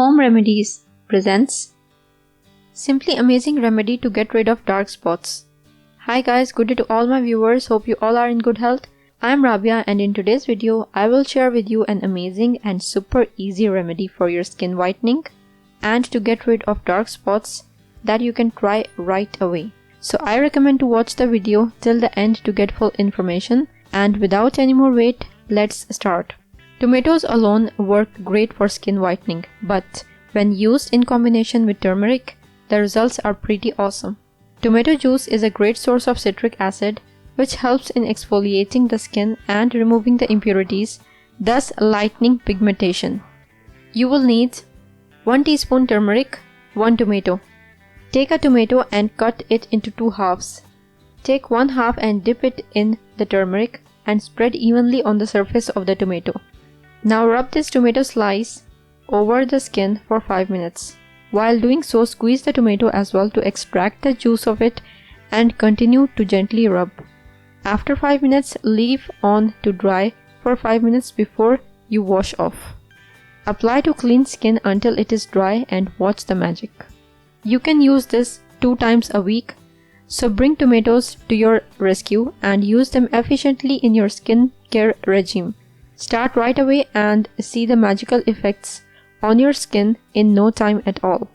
Home Remedies presents Simply Amazing Remedy to Get Rid of Dark Spots. Hi guys, good day to all my viewers. Hope you all are in good health. I am Rabia and in today's video, I will share with you an amazing and super easy remedy for your skin whitening and to get rid of dark spots that you can try right away. So I recommend to watch the video till the end to get full information, and without any more wait, let's start. Tomatoes alone work great for skin whitening, but when used in combination with turmeric, the results are pretty awesome. Tomato juice is a great source of citric acid, which helps in exfoliating the skin and removing the impurities, thus lightening pigmentation. You will need 1 teaspoon turmeric, 1 tomato. Take a tomato and cut it into 2 halves. Take 1 half and dip it in the turmeric and spread evenly on the surface of the tomato. Now rub this tomato slice over the skin for 5 minutes. While doing so, squeeze the tomato as well to extract the juice of it and continue to gently rub. After 5 minutes, leave on to dry for 5 minutes before you wash off. Apply to clean skin until it is dry and watch the magic. You can use this 2 times a week, so bring tomatoes to your rescue and use them efficiently in your skin care regime. Start right away and see the magical effects on your skin in no time at all.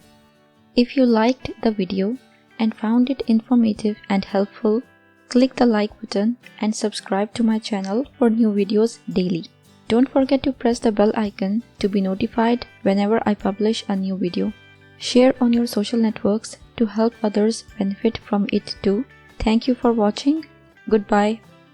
If you liked the video and found it informative and helpful, click the like button and subscribe to my channel for new videos daily. Don't forget to press the bell icon to be notified whenever I publish a new video. Share on your social networks to help others benefit from it too. Thank you for watching. Goodbye.